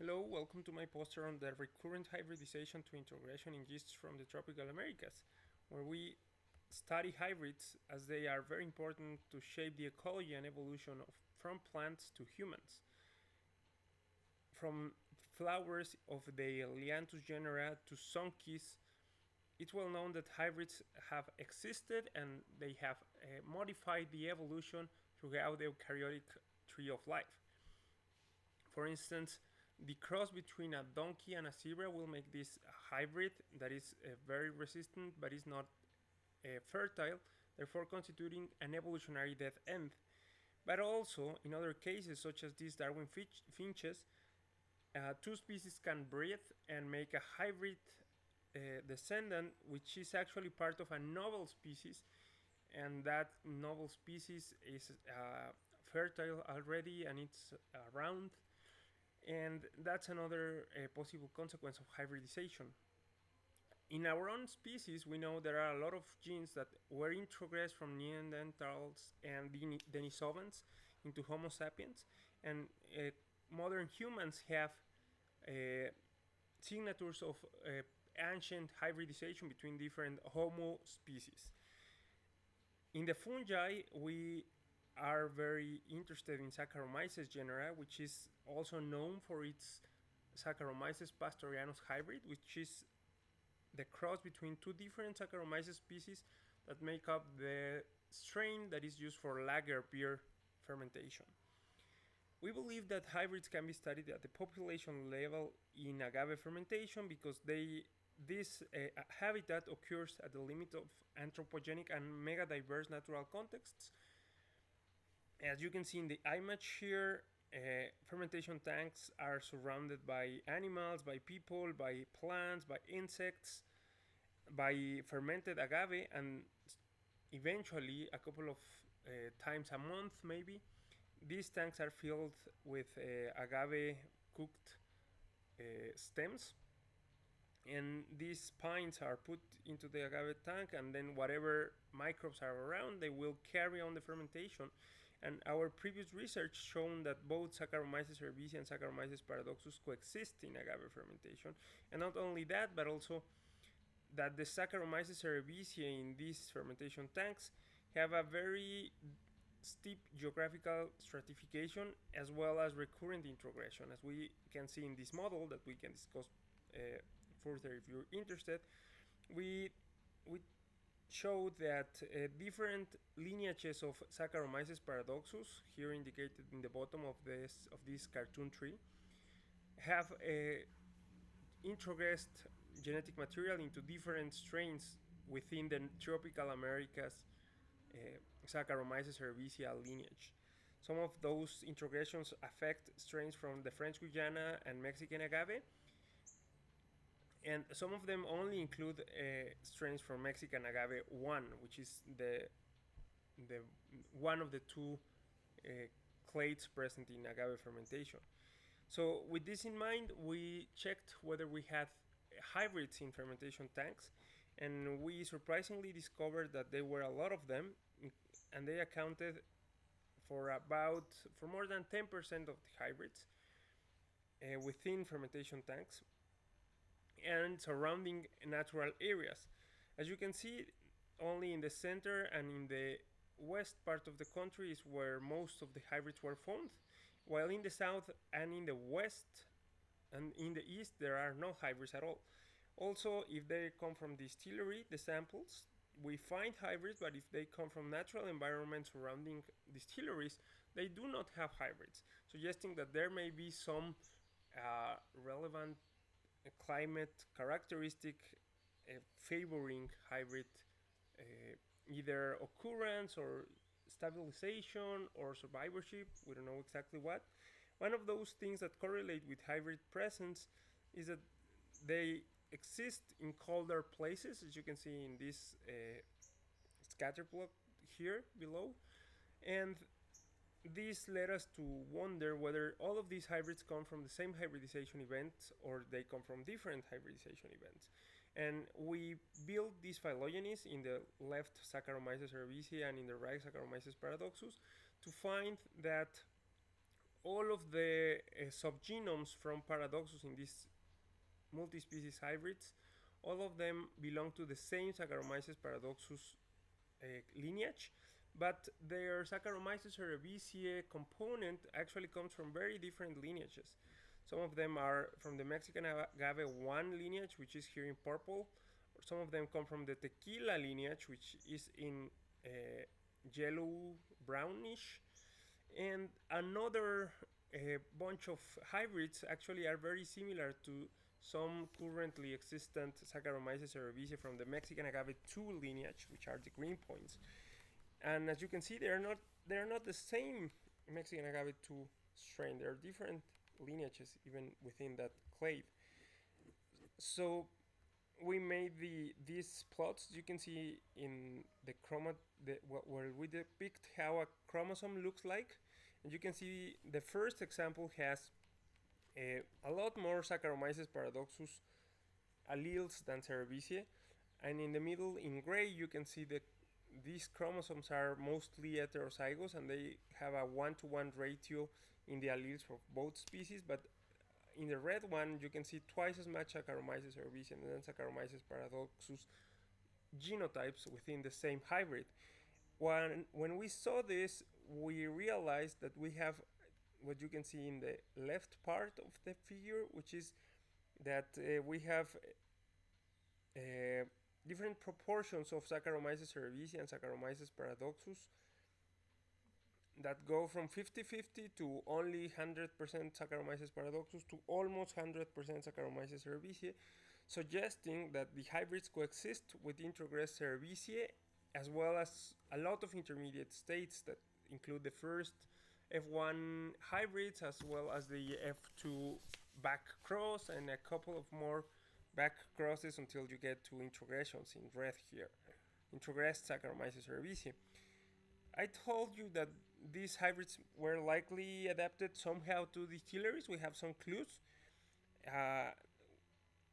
Hello, welcome to my poster on the recurrent hybridization to introgression in yeasts from the tropical Americas, where we study hybrids as they are very important to shape the ecology and evolution from plants to humans. From flowers of the Lianthus genera to sunkeys, it's well known that hybrids have existed and they have modified the evolution throughout the eukaryotic tree of life. For instance, the cross between a donkey and a zebra will make this a hybrid that is very resistant but is not fertile, therefore constituting an evolutionary dead end. But also, in other cases, such as these Darwin finches, two species can breed and make a hybrid descendant, which is actually part of a novel species, and that novel species is fertile already and it's around, and that's another possible consequence of hybridization. In our own species, we know there are a lot of genes that were introgressed from Neanderthals and Denisovans into Homo sapiens, and modern humans have uh, signatures of ancient hybridization between different Homo species. In the fungi, we are very interested in Saccharomyces genera, which is also known for its Saccharomyces pastorianus hybrid, which is the cross between two different Saccharomyces species that make up the strain that is used for lager beer fermentation. We believe that hybrids can be studied at the population level in agave fermentation because this habitat occurs at the limit of anthropogenic and mega diverse natural contexts. As you can see in the image here, fermentation tanks are surrounded by animals, by people, by plants, by insects, by fermented agave, and eventually, a couple of times a month maybe, these tanks are filled with agave cooked stems, and these spines are put into the agave tank, and then whatever microbes are around, they will carry on the fermentation. And our previous research shown that both Saccharomyces cerevisiae and Saccharomyces paradoxus coexist in agave fermentation, and not only that, but also that the Saccharomyces cerevisiae in these fermentation tanks have a very steep geographical stratification as well as recurrent introgression, as we can see in this model that we can discuss further if you're interested. We showed that different lineages of Saccharomyces paradoxus, here indicated in the bottom of this cartoon tree, have introgressed genetic material into different strains within the tropical Americas Saccharomyces cerevisiae lineage. Some of those introgressions affect strains from the French Guiana and Mexican agave, and some of them only include strains from Mexican agave 1, which is the one of the two clades present in agave fermentation. So with this in mind, we checked whether we had hybrids in fermentation tanks, and we surprisingly discovered that there were a lot of them, and they accounted for more than 10% of the hybrids within fermentation tanks and surrounding natural areas. As you can see, only in the center and in the west part of the country is where most of the hybrids were found, while in the south and in the west and in the east there are no hybrids at all. Also, if they come from distillery, the samples, we find hybrids, but if they come from natural environments surrounding distilleries, they do not have hybrids, suggesting that there may be some relevant climate characteristic favoring hybrid either occurrence or stabilization or survivorship. We don't know exactly what. One of those things that correlate with hybrid presence is that they exist in colder places, as you can see in this scatter plot here below, and this led us to wonder whether all of these hybrids come from the same hybridization event or they come from different hybridization events. And we built these phylogenies in the left Saccharomyces cerevisiae and in the right Saccharomyces paradoxus to find that all of the subgenomes from Paradoxus in these multi-species hybrids, all of them belong to the same Saccharomyces paradoxus lineage, but their Saccharomyces cerevisiae component actually comes from very different lineages. Some of them are from the Mexican agave 1 lineage, which is here in purple. Some of them come from the tequila lineage, which is in yellow brownish. And another bunch of hybrids actually are very similar to some currently existent Saccharomyces cerevisiae from the Mexican agave 2 lineage, which are the green points. And as you can see, they're not the same Mexican agave 2 strain. There are different lineages even within that clade. So we made these plots. You can see in the where we depict how a chromosome looks like, and you can see the first example has a lot more Saccharomyces paradoxus alleles than cerevisiae, and in the middle in gray you can see that these chromosomes are mostly heterozygous and they have a 1-to-1 ratio in the alleles of both species, but in the red one you can see twice as much Saccharomyces cerevisiae and then Saccharomyces paradoxus genotypes within the same hybrid. When we saw this, we realized that we have what you can see in the left part of the figure, which is that we have different proportions of Saccharomyces cerevisiae and Saccharomyces paradoxus that go from 50-50 to only 100% Saccharomyces paradoxus to almost 100% Saccharomyces cerevisiae, suggesting that the hybrids coexist with introgressed cerevisiae, as well as a lot of intermediate states that include the first F1 hybrids as well as the F2 back cross and a couple of more back crosses until you get to introgressions in red here, introgressed Saccharomyces cerevisiae. I told you that these hybrids were likely adapted somehow to distilleries. We have some clues.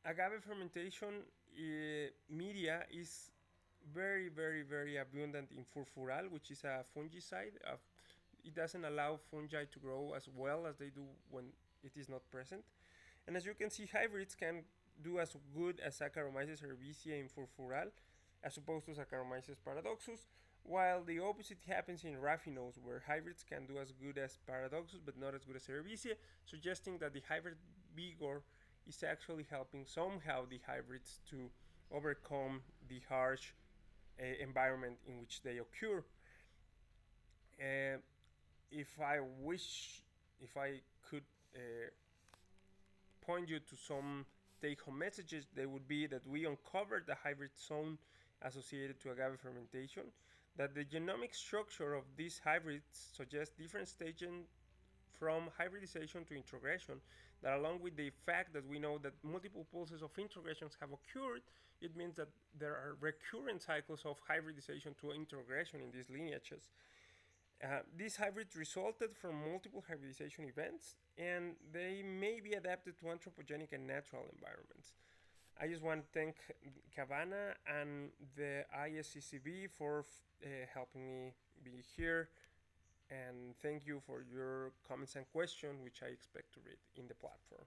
Agave fermentation media is very, very, very abundant in furfural, which is a fungicide. It doesn't allow fungi to grow as well as they do when it is not present. And as you can see, hybrids can do as good as Saccharomyces cerevisiae in furfural as opposed to Saccharomyces paradoxus, while the opposite happens in raffinose, where hybrids can do as good as paradoxus but not as good as cerevisiae, suggesting that the hybrid vigor is actually helping somehow the hybrids to overcome the harsh environment in which they occur. If I could point you to some take-home messages, they would be that we uncovered the hybrid zone associated to agave fermentation, that the genomic structure of these hybrids suggests different staging from hybridization to introgression, that along with the fact that we know that multiple pulses of introgressions have occurred, it means that there are recurrent cycles of hybridization to introgression in these lineages. These hybrids resulted from multiple hybridization events, and they may be adapted to anthropogenic and natural environments. I just want to thank Cabana and the ISCCB for helping me be here, and thank you for your comments and questions, which I expect to read in the platform.